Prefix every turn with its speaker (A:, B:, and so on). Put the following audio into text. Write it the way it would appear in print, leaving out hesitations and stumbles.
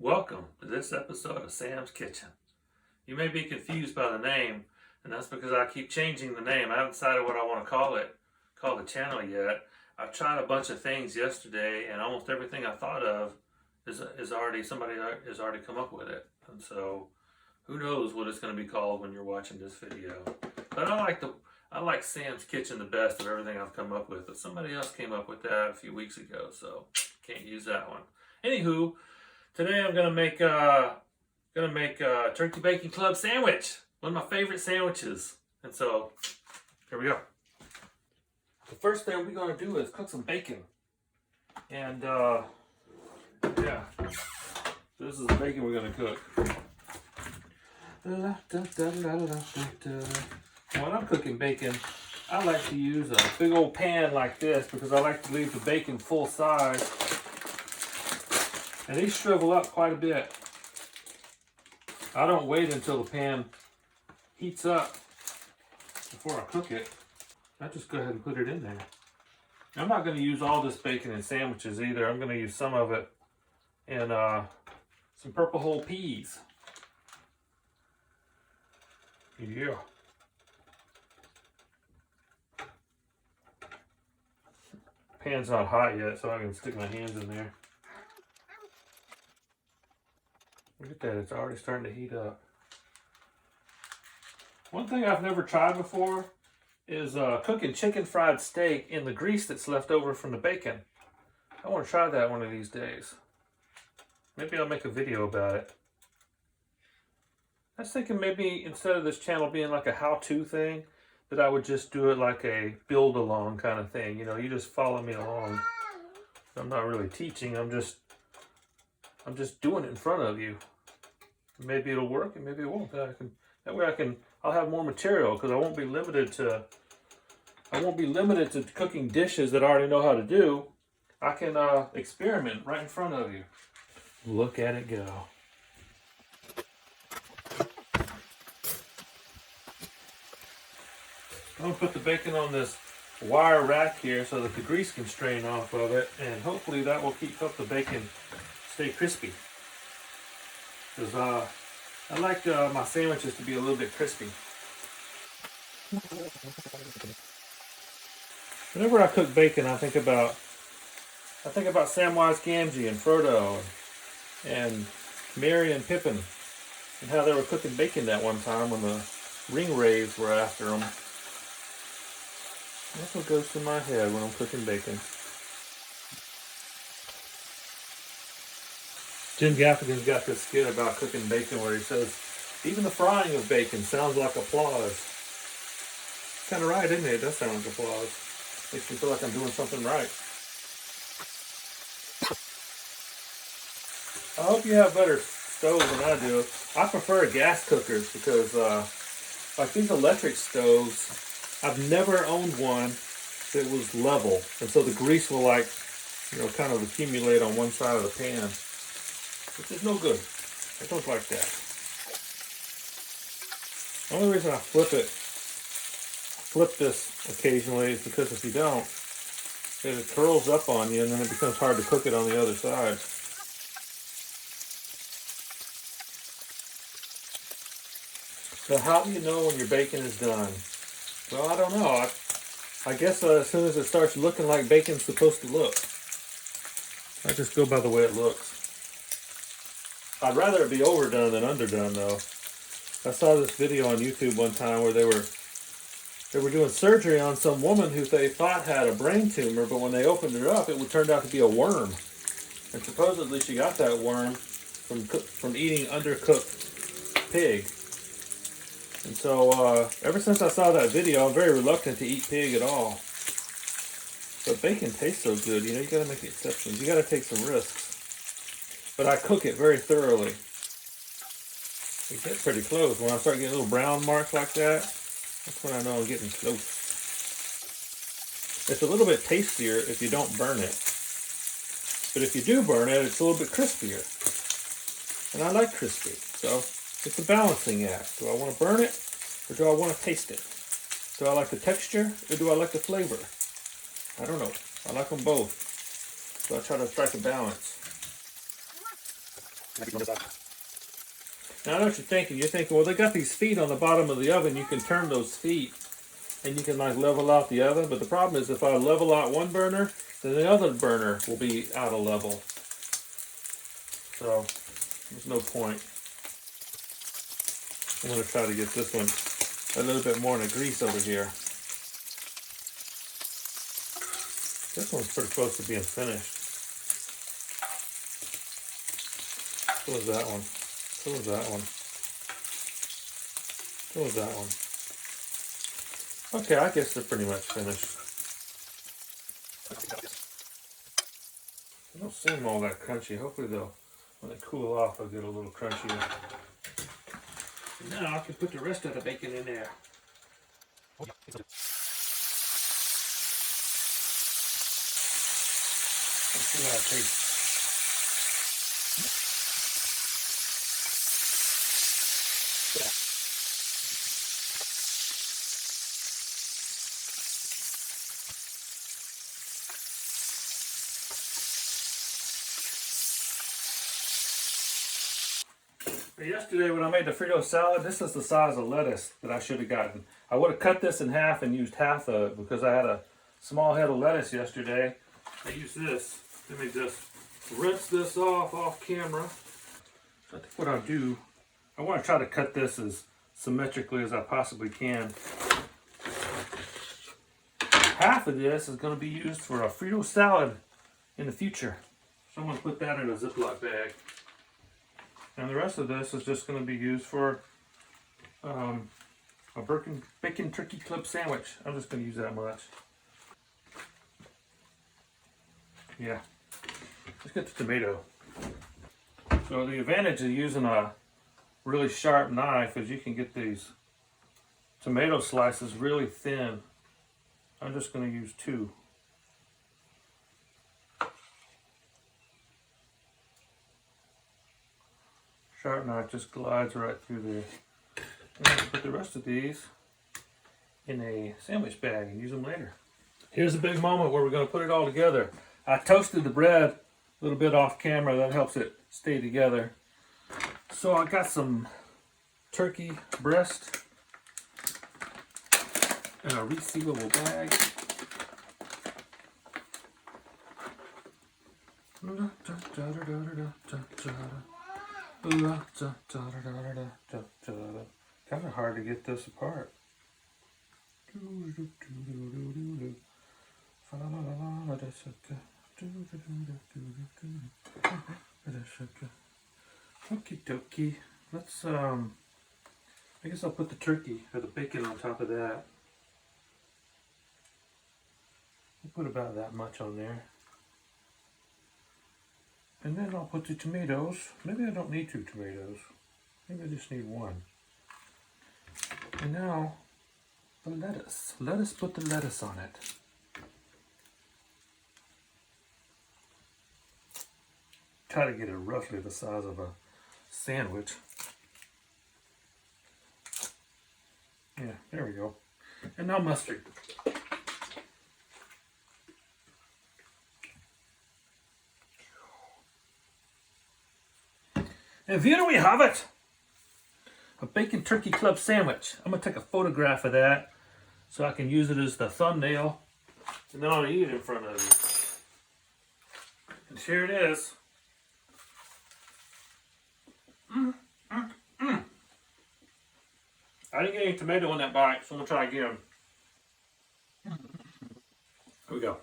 A: Welcome to this episode of Sam's Kitchen. You may be confused by the name, and that's because I keep changing the name. I haven't decided what I want to call the channel yet. I've tried a bunch of things yesterday, and almost everything I thought of is already somebody has already come up with it. And so, who knows what it's going to be called when you're watching this video? But I like Sam's Kitchen the best of everything I've come up with. But somebody else came up with that a few weeks ago, so can't use that one. Anywho. Today I'm gonna make a turkey bacon club sandwich, one of my favorite sandwiches. And so here we go. The first thing we're gonna do is cook some bacon, and yeah, this is the bacon we're gonna cook. When I'm cooking bacon, I like to use a big old pan like this because I like to leave the bacon full size. And these shrivel up quite a bit. I don't wait until the pan heats up before I cook it. I just go ahead and put it in there. I'm not going to use all this bacon in sandwiches either. I'm going to use some of it in some purple whole peas. Yeah. Pan's not hot yet, so I can stick my hands in there. Look at that, it's already starting to heat up. One thing I've never tried before is cooking chicken fried steak in the grease that's left over from the bacon. I want to try that one of these days. Maybe I'll make a video about it. I was thinking maybe instead of this channel being like a how-to thing, that I would just do it like a build-along kind of thing. You know, you just follow me along. I'm not really teaching, I'm just doing it in front of you. Maybe it'll work and maybe it won't. I'll have more material because I won't be limited to cooking dishes that I already know how to do. I can experiment right in front of you. Look at it go. I'm going to put the bacon on this wire rack here so that the grease can strain off of it, and hopefully that will keep up the bacon stay crispy. Because I like my sandwiches to be a little bit crispy. Whenever I cook bacon, I think about Samwise Gamgee and Frodo and Merry and Pippin and how they were cooking bacon that one time when the ring wraiths were after them. That's what goes through my head when I'm cooking bacon. Jim Gaffigan's got this skit about cooking bacon where he says, even the frying of bacon sounds like applause. Kind of right, isn't it? It does sound like applause. Makes me feel like I'm doing something right. I hope you have better stoves than I do. I prefer gas cookers because like these electric stoves, I've never owned one that was level. And so the grease will kind of accumulate on one side of the pan, which is no good. I don't like that. The only reason I flip this occasionally is because if you don't, it curls up on you and then it becomes hard to cook it on the other side. So how do you know when your bacon is done? Well, I don't know. I guess as soon as it starts looking like bacon's supposed to look. I just go by the way it looks. I'd rather it be overdone than underdone, though. I saw this video on YouTube one time where they were doing surgery on some woman who they thought had a brain tumor, but when they opened her up, it turned out to be a worm. And supposedly she got that worm from eating undercooked pig. And so ever since I saw that video, I'm very reluctant to eat pig at all. But bacon tastes so good, you gotta make exceptions. You gotta take some risks. But I cook it very thoroughly. It gets pretty close. When I start getting little brown marks like that, that's when I know I'm getting close. It's a little bit tastier if you don't burn it. But if you do burn it, it's a little bit crispier. And I like crispy. So it's a balancing act. Do I want to burn it or do I want to taste it? Do I like the texture or do I like the flavor? I don't know. I like them both. So I try to strike a balance. Now I know what you're thinking. You're thinking, well, they got these feet on the bottom of the oven. You can turn those feet and you can like level out the oven. But the problem is if I level out one burner, then the other burner will be out of level. So there's no point. I'm going to try to get this one a little bit more in the grease over here. This one's pretty close to being finished. So is that one. So is that one. So is that one. Okay, I guess they're pretty much finished. They don't seem all that crunchy. Hopefully they'll, when they cool off, they'll get a little crunchier. Now I can put the rest of the bacon in there. Let's see how it tastes. Yesterday when I made the Frito salad, this is the size of lettuce that I should have gotten. I would have cut this in half and used half of it because I had a small head of lettuce yesterday. I used this. Let me just rinse this off camera. So I think what I'll do, I want to try to cut this as symmetrically as I possibly can. Half of this is going to be used for a Frito salad in the future. So I'm going to put that in a Ziploc bag. And the rest of this is just going to be used for a bacon turkey club sandwich. I'm just going to use that much. Yeah. Let's get the tomato. So the advantage of using a really sharp knife is you can get these tomato slices really thin. I'm just going to use 2. Sharp knife just glides right through there. And I'm going to put the rest of these in a sandwich bag and use them later. Here's a big moment where we're going to put it all together. I toasted the bread a little bit off camera. That helps it stay together. So I got some turkey breast in a resealable bag. Kind of hard to get this apart. Okie dokie. Let's I guess I'll put the turkey or the bacon on top of that. I'll put about that much on there. And then I'll put the tomatoes. Maybe I don't need 2 tomatoes. Maybe I just need 1. And now the lettuce. Let us put the lettuce on it. Try to get it roughly the size of a sandwich. Yeah, there we go. And now mustard. And here we have it. A bacon turkey club sandwich. I'm going to take a photograph of that so I can use it as the thumbnail. And then I'll eat it in front of you. And here it is. I didn't get any tomato in that bite, so I'm going to try again. Here we go.